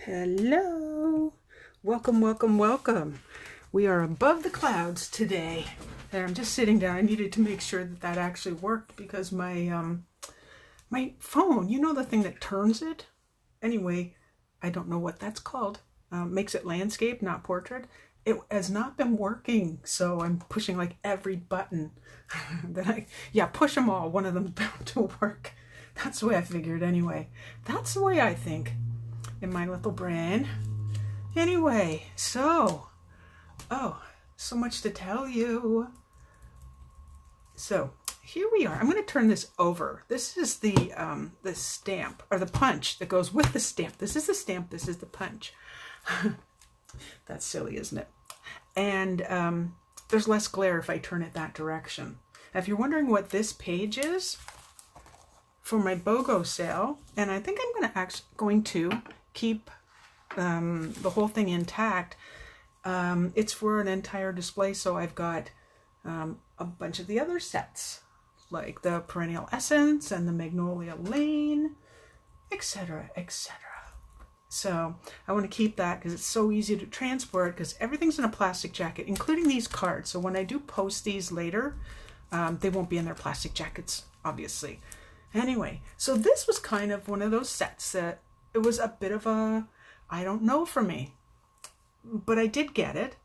Hello. Welcome, welcome, welcome. We are above the clouds today. There, I'm just sitting down. I needed to make sure that that actually worked because my my phone, you know, the thing that turns it? Anyway, I don't know what that's called. Makes it landscape, not portrait. It has not been working, so I'm pushing like every button push them all. One of them's bound to work. That's the way I figured anyway. That's the way I think in my little brain. Anyway, so much to tell you. So here we are. I'm going to turn this over. This is the stamp, or the punch that goes with the stamp. This is the stamp, this is the punch. That's silly, isn't it? And there's less glare if I turn it that direction. Now, if you're wondering what this page is, for my BOGO sale, and I think I'm going to keep the whole thing intact. It's for an entire display, so I've got a bunch of the other sets, like the Perennial Essence and the Magnolia Lane, etc., etc. So I want to keep that because it's so easy to transport, because everything's in a plastic jacket, including these cards. So when I do post these later, they won't be in their plastic jackets, obviously. Anyway, so this was kind of one of those sets that it was a bit of a, I don't know for me, but I did get it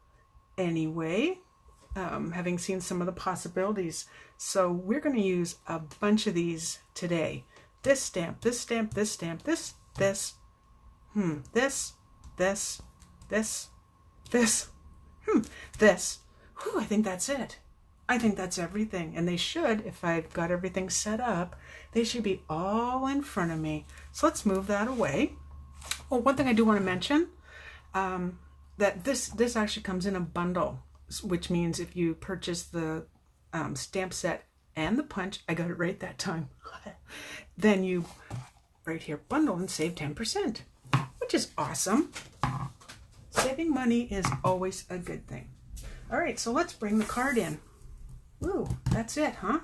anyway, having seen some of the possibilities. So we're going to use a bunch of these today. This stamp, this stamp, this stamp, this, this, this, this, this, this, this. Whew, I think that's it. I think that's everything. And they should, if I've got everything set up, they should be all in front of me. So let's move that away. Oh, one thing I do want to mention, that this actually comes in a bundle, which means if you purchase the stamp set and the punch, I got it right that time, then you, right here, bundle and save 10%, which is awesome. Saving money is always a good thing. All right, so let's bring the card in. Ooh, that's it, huh?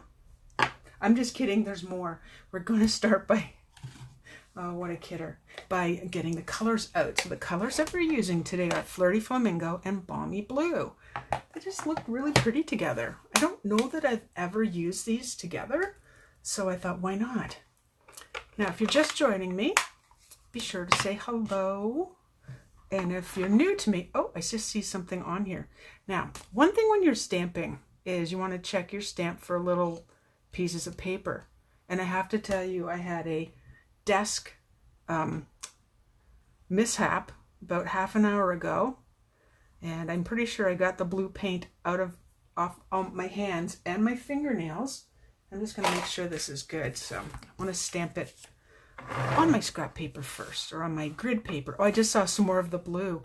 I'm just kidding, there's more. We're going to start by, oh, what a kidder, by getting the colors out. So the colors that we're using today are Flirty Flamingo and Balmy Blue. They just look really pretty together. I don't know that I've ever used these together, so I thought, why not? Now, if you're just joining me, be sure to say hello. And if you're new to me, oh, I just see something on here. Now, one thing when you're stamping is you want to check your stamp for little pieces of paper. And I have to tell you, I had a desk mishap about half an hour ago, and I'm pretty sure I got the blue paint off my hands and my fingernails. I'm just going to make sure this is good. So I want to stamp it on my scrap paper first, or on my grid paper. Oh, I just saw some more of the blue.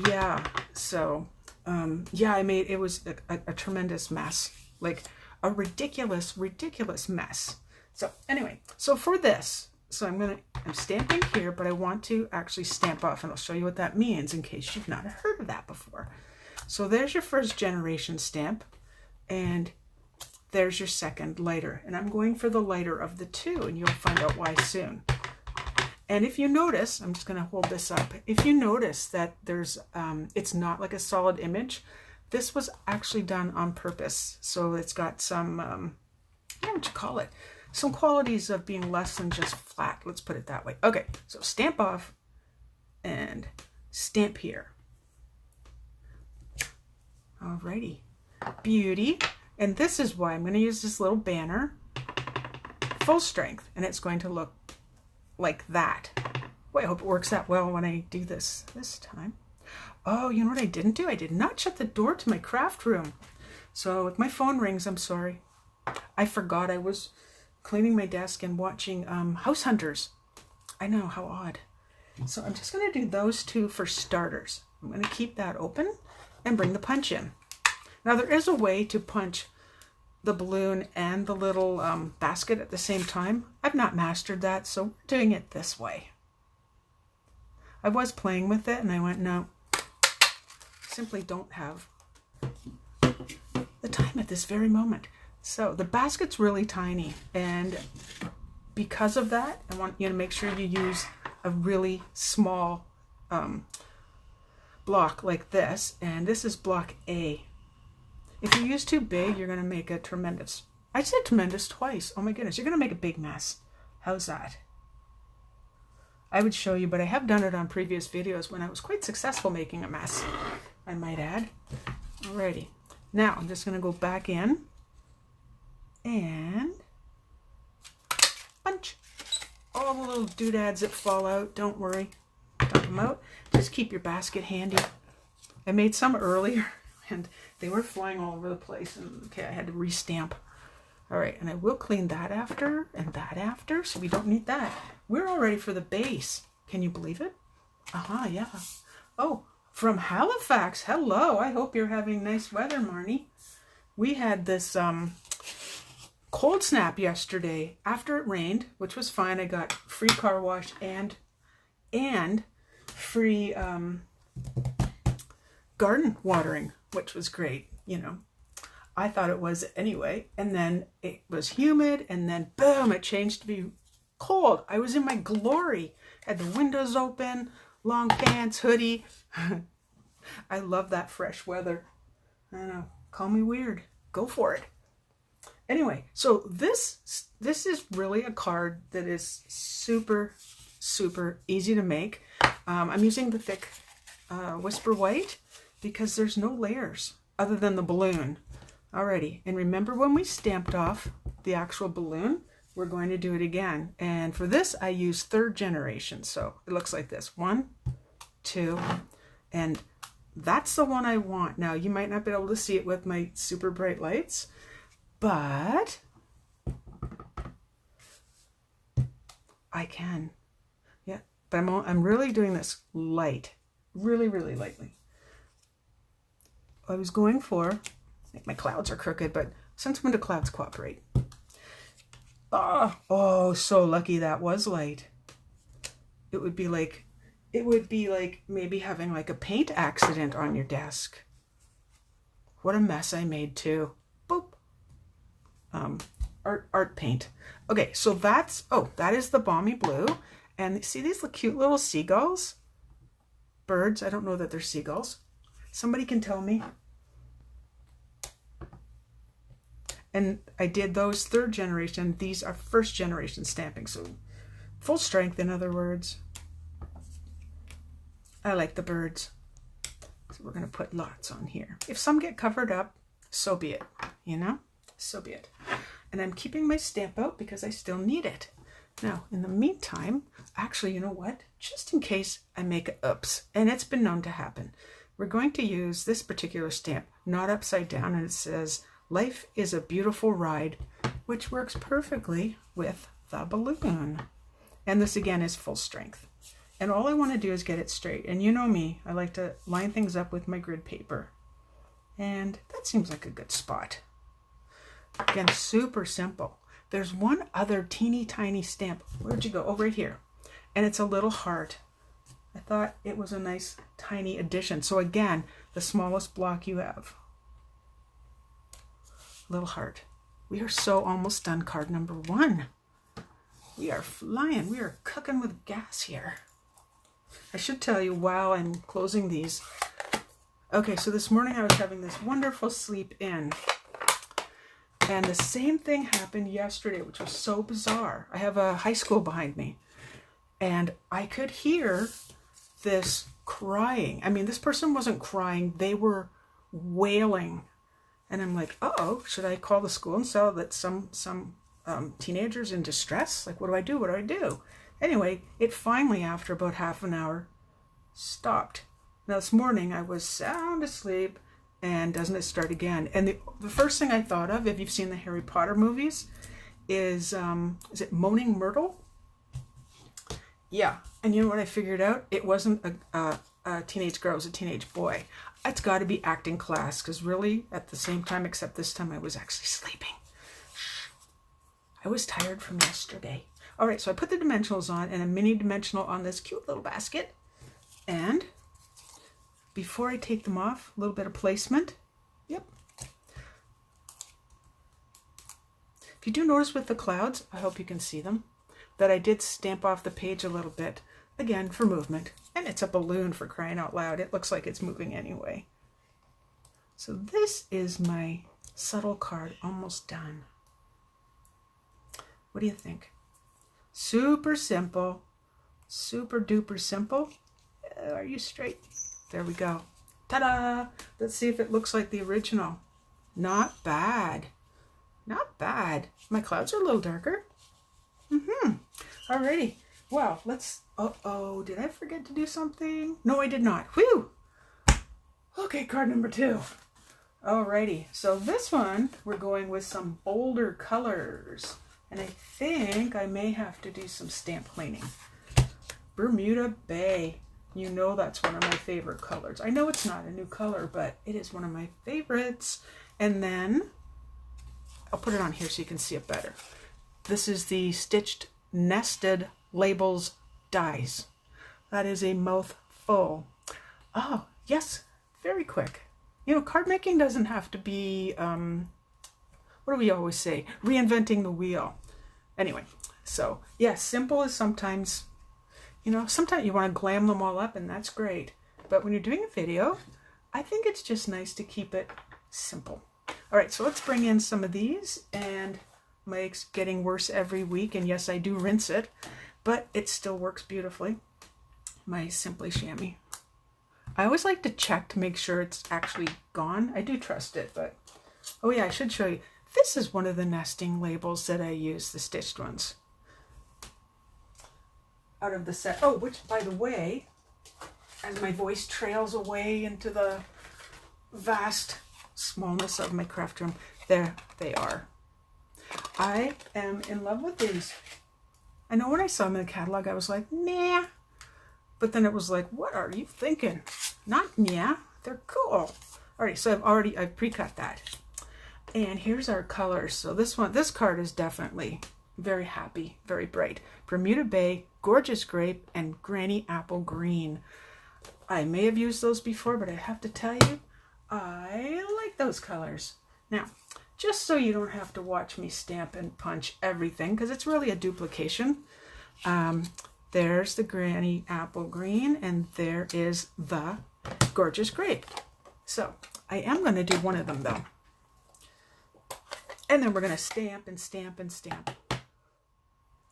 Yeah, so yeah, it was a tremendous mess, like a ridiculous mess. So anyway, so for this, so I'm stamping here, but I want to actually stamp off, and I'll show you what that means in case you've not heard of that before. So there's your first generation stamp, and there's your second lighter, and I'm going for the lighter of the two, and you'll find out why soon. And if you notice, I'm just going to hold this up. If you notice that there's, it's not like a solid image, this was actually done on purpose. So it's got some, I don't know what you call it, some qualities of being less than just flat. Let's put it that way. Okay, so stamp off and stamp here. Alrighty, beauty. And this is why I'm going to use this little banner, full strength, and it's going to look like that. Boy, I hope it works out well when I do this time. Oh, you know what I didn't do? I did not shut the door to my craft room. So if my phone rings, I'm sorry. I forgot I was cleaning my desk and watching House Hunters. I know, how odd. So I'm just going to do those two for starters. I'm going to keep that open and bring the punch in. Now there is a way to punch the balloon and the little basket at the same time. I've not mastered that, so we're doing it this way. I was playing with it and I went, no, simply don't have the time at this very moment. So the basket's really tiny, and because of that, I want you to make sure you use a really small block like this, and this is block A. If you use too big, you're going to make a tremendous, I said tremendous twice. Oh my goodness, you're going to make a big mess. How's that? I would show you, but I have done it on previous videos when I was quite successful making a mess, I might add. Alrighty. Now I'm just going to go back in and punch. All the little doodads that fall out, don't worry. Dump them out. Just keep your basket handy. I made some earlier and they were flying all over the place, and okay, I had to restamp. All right, and I will clean that after and that after, so we don't need that. We're all ready for the base. Can you believe it? Yeah. Oh, from Halifax. Hello. I hope you're having nice weather, Marnie. We had this cold snap yesterday after it rained, which was fine. I got free car wash and free garden watering, which was great, you know. I thought it was anyway. And then it was humid, and then boom, it changed to be cold. I was in my glory. Had the windows open, long pants, hoodie. I love that fresh weather. I don't know. Call me weird. Go for it. Anyway, so this is really a card that is super, super easy to make. I'm using the thick Whisper White because there's no layers other than the balloon. Alrighty, and remember when we stamped off the actual balloon, we're going to do it again. And for this, I use 3rd generation. So it looks like this. 1, 2, and that's the one I want. Now, you might not be able to see it with my super bright lights, but I can. Yeah, but I'm really doing this light, really, really lightly. I was going for, my clouds are crooked, but since when do clouds cooperate? Oh, so lucky that was light. It would be like maybe having like a paint accident on your desk. What a mess I made too. Boop. Art paint. Okay, so that is the balmy blue. And see these cute little seagulls? Birds. I don't know that they're seagulls. Somebody can tell me. And I did those 3rd generation. These are 1st generation stamping. So full strength, in other words. I like the birds. So we're going to put lots on here. If some get covered up, so be it. You know? So be it. And I'm keeping my stamp out because I still need it. Now, in the meantime, actually, you know what? Just in case I make an oops, and it's been known to happen, we're going to use this particular stamp, not upside down, and it says, "Life is a beautiful ride," which works perfectly with the balloon. And this again is full strength. And all I want to do is get it straight. And you know me, I like to line things up with my grid paper. And that seems like a good spot. Again, super simple. There's one other teeny tiny stamp. Where'd you go? Oh, right here. And it's a little heart. I thought it was a nice tiny addition. So again, the smallest block you have. Little heart. We are so almost done card number 1. We are flying. We are cooking with gas here. I should tell you while I'm closing these. Okay, so this morning I was having this wonderful sleep in. And the same thing happened yesterday, which was so bizarre. I have a high school behind me. And I could hear this crying. I mean, this person wasn't crying. They were wailing. And I'm like, uh-oh, should I call the school and tell that some teenagers in distress? Like, what do I do? What do I do? Anyway, it finally, after about half an hour, stopped. Now, this morning, I was sound asleep, and doesn't it start again? And the first thing I thought of, if you've seen the Harry Potter movies, is it Moaning Myrtle? Yeah. And you know what I figured out? It wasn't a teenage girl, it was a teenage boy. It's got to be acting class, because really, at the same time, except this time, I was actually sleeping. I was tired from yesterday. All right, so I put the dimensionals on, and a mini dimensional on this cute little basket. And before I take them off, a little bit of placement. Yep. If you do notice with the clouds, I hope you can see them, that I did stamp off the page a little bit. again, for movement. And it's a balloon, for crying out loud. It looks like it's moving anyway. So this is my subtle card almost done. What do you think? Super simple, super duper simple. Are you straight? There we go. Ta-da! Let's see if it looks like the original. Not bad. Not bad. My clouds are a little darker. Alrighty. Well, let's... Uh-oh, did I forget to do something? No, I did not. Whew! Okay, card number 2. Alrighty. So this one, we're going with some bolder colors. And I think I may have to do some stamp cleaning. Bermuda Bay. You know that's one of my favorite colors. I know it's not a new color, but it is one of my favorites. And then I'll put it on here so you can see it better. This is the Stitched Nested Labels Dies. That is a mouthful. Oh, yes, very quick. You know, card making doesn't have to be, what do we always say? Reinventing the wheel. Anyway, so yeah, simple is sometimes, you know, sometimes you want to glam them all up and that's great. But when you're doing a video, I think it's just nice to keep it simple. All right, so let's bring in some of these, and Mike's getting worse every week. And yes, I do rinse it, but it still works beautifully. My Simply Chamois. I always like to check to make sure it's actually gone. I do trust it, but oh yeah, I should show you. This is one of the nesting labels that I use, the stitched ones. Out of the set. Oh, which, by the way, as my voice trails away into the vast smallness of my craft room, there they are. I am in love with these. I know when I saw them in the catalog, I was like, nah. But then it was like, what are you thinking? Not yeah, they're cool. All right, so I've pre-cut that. And here's our colors. So this card is definitely very happy, very bright. Bermuda Bay, Gorgeous Grape, and Granny Apple Green. I may have used those before, but I have to tell you, I like those colors. Now, just so you don't have to watch me stamp and punch everything, because it's really a duplication. There's the Granny Apple Green, and there is the Gorgeous Grape. So I am going to do one of them though. And then we're going to stamp and stamp and stamp.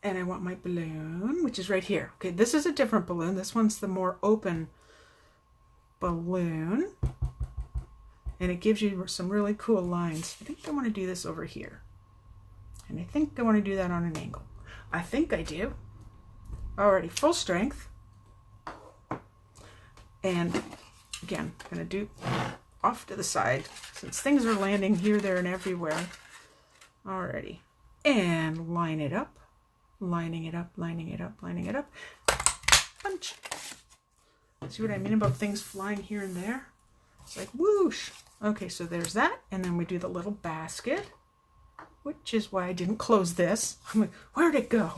And I want my balloon, which is right here. Okay, this is a different balloon. This one's the more open balloon. And it gives you some really cool lines. I think I want to do this over here. And I think I want to do that on an angle. I think I do. Alrighty, full strength. And again, I'm going to do off to the side, since things are landing here, there, and everywhere. Alrighty. And line it up. Lining it up, lining it up, lining it up. Punch. See what I mean about things flying here and there? It's like whoosh. Okay, so there's that. And then we do the little basket, which is why I didn't close this. I'm like, where'd it go?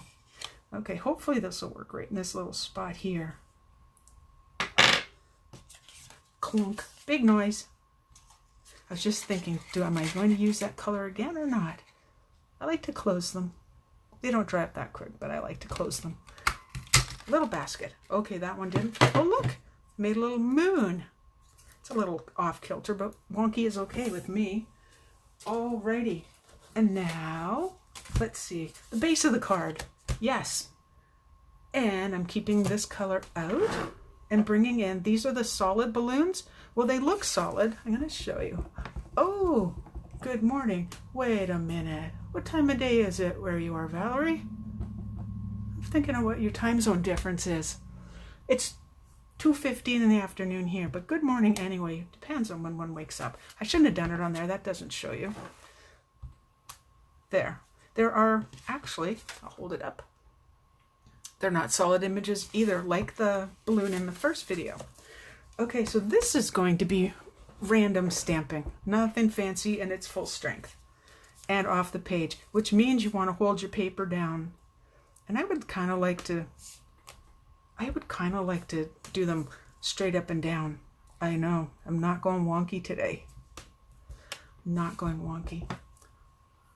Okay, hopefully this will work right in this little spot here. Clunk. Big noise. I was just thinking, am I going to use that color again or not? I like to close them. They don't dry up that quick, but I like to close them. Little basket. Okay, that one didn't. Oh, look. Made a little moon. It's a little off kilter, but wonky is okay with me. Alrighty. And now, let's see. The base of the card. Yes. And I'm keeping this color out and bringing in, these are the solid balloons. Well, they look solid. I'm going to show you. Oh, good morning. Wait a minute. What time of day is it where you are, Valerie? I'm thinking of what your time zone difference is. It's 2:15 in the afternoon here, but good morning anyway. It depends on when one wakes up. I shouldn't have done it on there. That doesn't show you. There. There are actually, I'll hold it up. They're not solid images either, like the balloon in the first video. Okay, so this is going to be random stamping. Nothing fancy, and it's full strength. And off the page, which means you want to hold your paper down. And I would kind of like to do them straight up and down. I know, I'm not going wonky today. Not going wonky.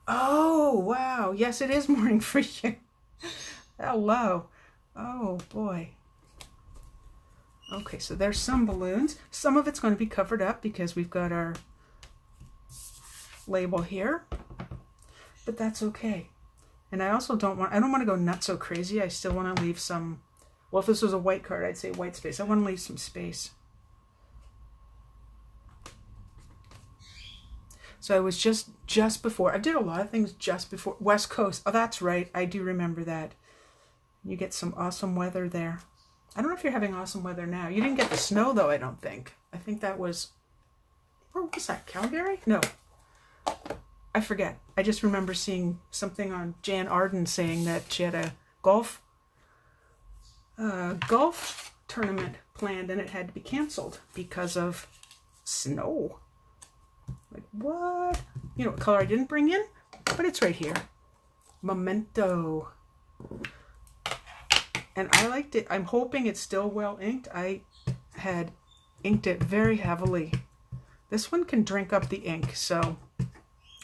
Oh, wow. Yes, it is morning for you. Hello. Oh, boy. Okay, so there's some balloons. Some of it's going to be covered up because we've got our label here, but that's okay. And I also don't want to go nuts so crazy. I still want to leave some, well, if this was a white card, I'd say white space. I want to leave some space. So I was just before, I did a lot of things just before, West Coast. Oh, that's right. I do remember that. You get some awesome weather there. I don't know if you're having awesome weather now. You didn't get the snow though, I don't think. I think that was, where was that, Calgary? No, I forget. I just remember seeing something on Jan Arden saying that she had a golf tournament planned and it had to be canceled because of snow. Like, what? You know what color I didn't bring in? But it's right here. Memento. And I liked it. I'm hoping it's still well inked. I had inked it very heavily. This one can drink up the ink, so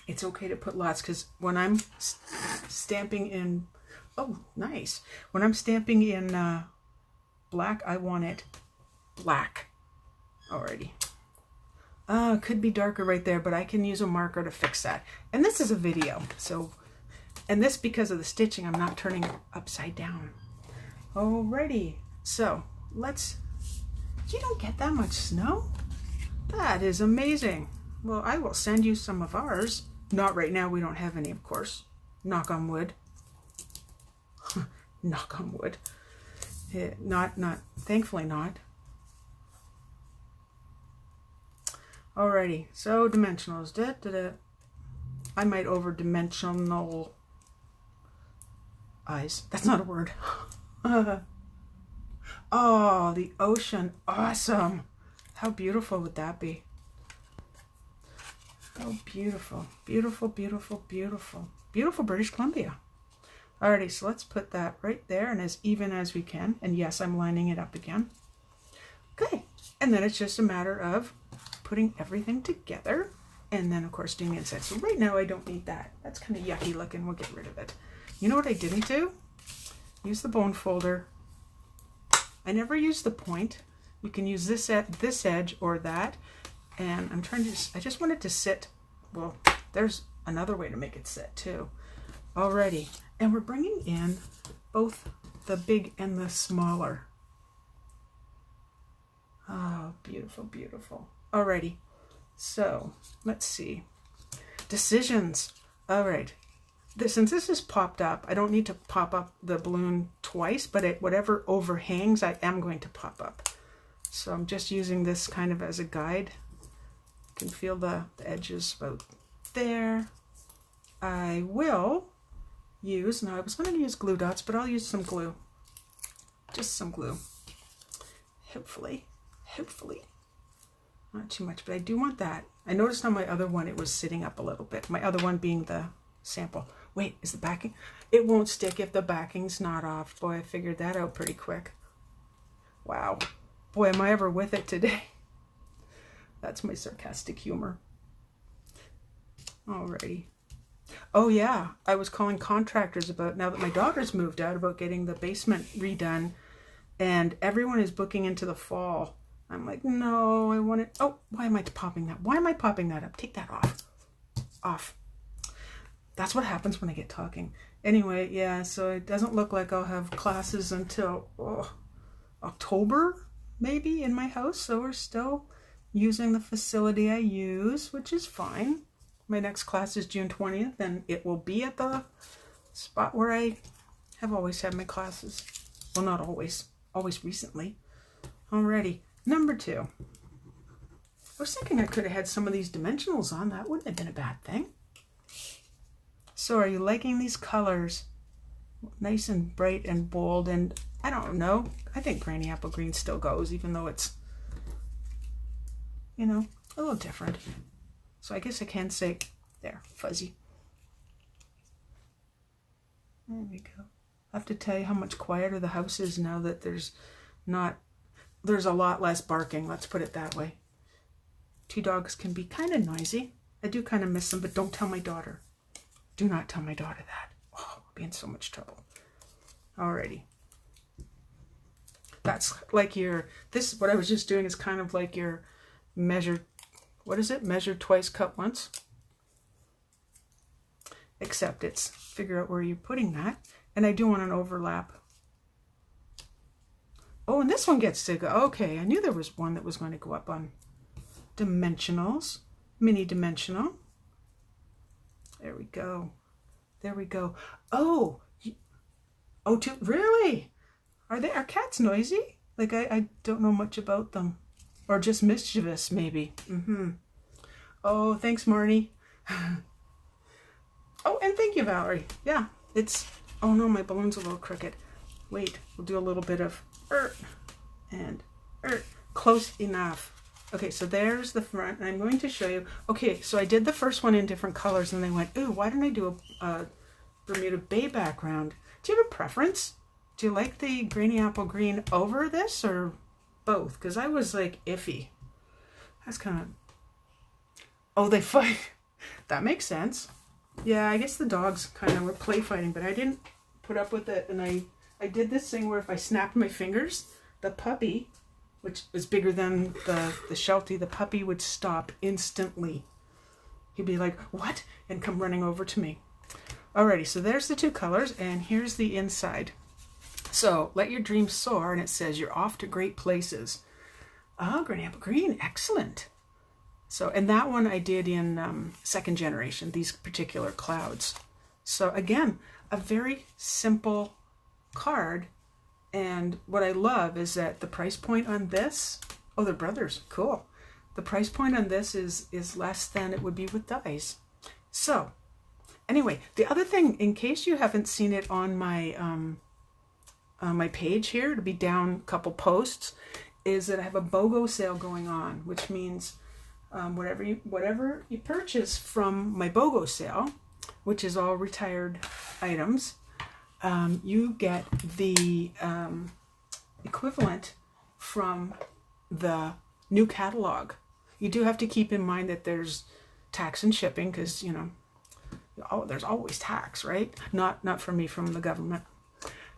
it's okay to put lots, because when I'm stamping in, oh, nice. When I'm stamping in black, I want it black. Alrighty. Could be darker right there, but I can use a marker to fix that. And this is a video, so, and this, because of the stitching, I'm not turning it upside down. Alrighty, so you don't get that much snow? That is amazing. Well, I will send you some of ours. Not right now, we don't have any, of course. Knock on wood. Knock on wood. Thankfully not. Alrighty, so dimensionals. I might over-dimensional eyes. That's not a word. Oh, the ocean. Awesome. How beautiful would that be? Oh, beautiful. Beautiful, beautiful, beautiful. Beautiful British Columbia. Alrighty, so let's put that right there and as even as we can. And yes, I'm lining it up again. Okay. And then it's just a matter of putting everything together. And then, of course, doing the inside. So right now, I don't need that. That's kind of yucky looking. We'll get rid of it. You know what I didn't do? Use the bone folder. I never use the point. You can use this at this edge or that. And I'm trying to I just want it to sit. Well, there's another way to make it sit too. Alrighty. And we're bringing in both the big and the smaller. Oh, beautiful, beautiful. Alrighty. So let's see. Decisions. All right. Since this is popped up, I don't need to pop up the balloon twice, but whatever overhangs, I am going to pop up. So I'm just using this kind of as a guide. You can feel the edges about there. I will use, now I was going to use glue dots, but I'll use some glue. Just some glue. Hopefully. Not too much, but I do want that. I noticed on my other one it was sitting up a little bit. My other one being the sample. Wait, is the backing? It won't stick if the backing's not off. Boy, I figured that out pretty quick. Wow. Boy, am I ever with it today. That's my sarcastic humor. Alrighty. Oh yeah, I was calling contractors about, now that my daughter's moved out, about getting the basement redone. And everyone is booking into the fall. I'm like, no, I want it. Oh, why am I popping that? Why am I popping that up? Take that off. Off. That's what happens when I get talking. Anyway, yeah, so it doesn't look like I'll have classes until October, maybe, in my house. So we're still using the facility I use, which is fine. My next class is June 20th, and it will be at the spot where I have always had my classes. Well, not always. Always recently. Alrighty. Number 2. I was thinking I could have had some of these dimensionals on. That wouldn't have been a bad thing. So are you liking these colors? Nice and bright and bold, and I don't know. I think Granny Apple Green still goes, even though it's, you know, a little different. So I guess I can say, there, fuzzy. There we go. I have to tell you how much quieter the house is now that there's a lot less barking, let's put it that way. 2 dogs can be kind of noisy. I do kind of miss them, but don't tell my daughter. Do not tell my daughter that. Oh, I'll be in so much trouble. Alrighty. That's like your, this, what I was just doing is kind of like your measure, what is it? Measure twice, cut once. Except it's figure out where you're putting that. And I do want an overlap. Oh, and this one gets to go. Okay, I knew there was one that was going to go up on dimensionals, mini dimensional. There we go. There we go. Oh, really? Are cats noisy? Like I don't know much about them, or just mischievous maybe. Oh, thanks, Marnie. Oh, and thank you, Valerie. Yeah, it's, oh no, my balloon's a little crooked. Wait, we'll do a little bit of and close enough. Okay, so there's the front, and I'm going to show you. Okay, so I did the first one in different colors, and they went, ooh, why didn't I do a Bermuda Bay background? Do you have a preference? Do you like the Granny Apple Green over this, or both? Because I was like iffy. That's kind of, oh, they fight. That makes sense. Yeah, I guess the dogs kind of were play fighting, but I didn't put up with it, and I did this thing where if I snapped my fingers, the puppy, which was bigger than the Sheltie, the puppy would stop instantly. He'd be like, what? And come running over to me. Alrighty, so there's the two colors, and here's the inside. So, let your dreams soar, and it says you're off to great places. Oh, Granny Apple Green, excellent. So, and that one I did in second generation, these particular clouds. So again, a very simple card. And what I love is that the price point on this, oh, they're brothers, cool. The price point on this is less than it would be with dies. So anyway, the other thing, in case you haven't seen it on my page here, it'll be down a couple posts, is that I have a BOGO sale going on, which means whatever you purchase from my BOGO sale, which is all retired items, you get the equivalent from the new catalog. You do have to keep in mind that there's tax and shipping, because, you know, there's always tax, right? Not from me, from the government.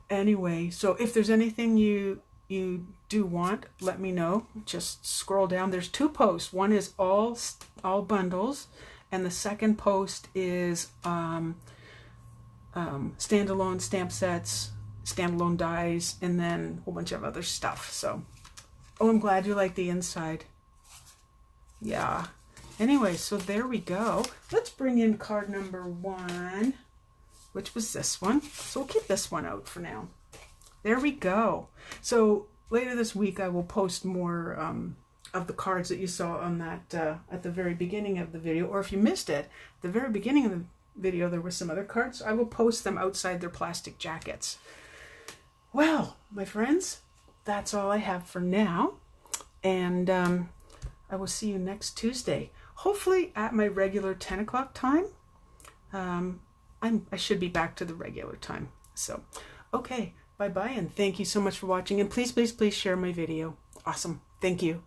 Anyway, so if there's anything you do want, let me know. Just scroll down. There's two posts. One is all bundles, and the second post is standalone stamp sets, standalone dies, and then a whole bunch of other stuff. So, oh, I'm glad you like the inside. Yeah. Anyway, so there we go. Let's bring in card number 1, which was this one. So we'll keep this one out for now. There we go. So later this week, I will post more of the cards that you saw on that at the very beginning of the video. Or if you missed it, at the very beginning of the video, there were some other cards. I will post them outside their plastic jackets. Well, my friends, that's all I have for now. And I will see you next Tuesday. Hopefully at my regular 10 o'clock time. I should be back to the regular time. So, okay. Bye-bye, and thank you so much for watching. And please, please, please share my video. Awesome. Thank you.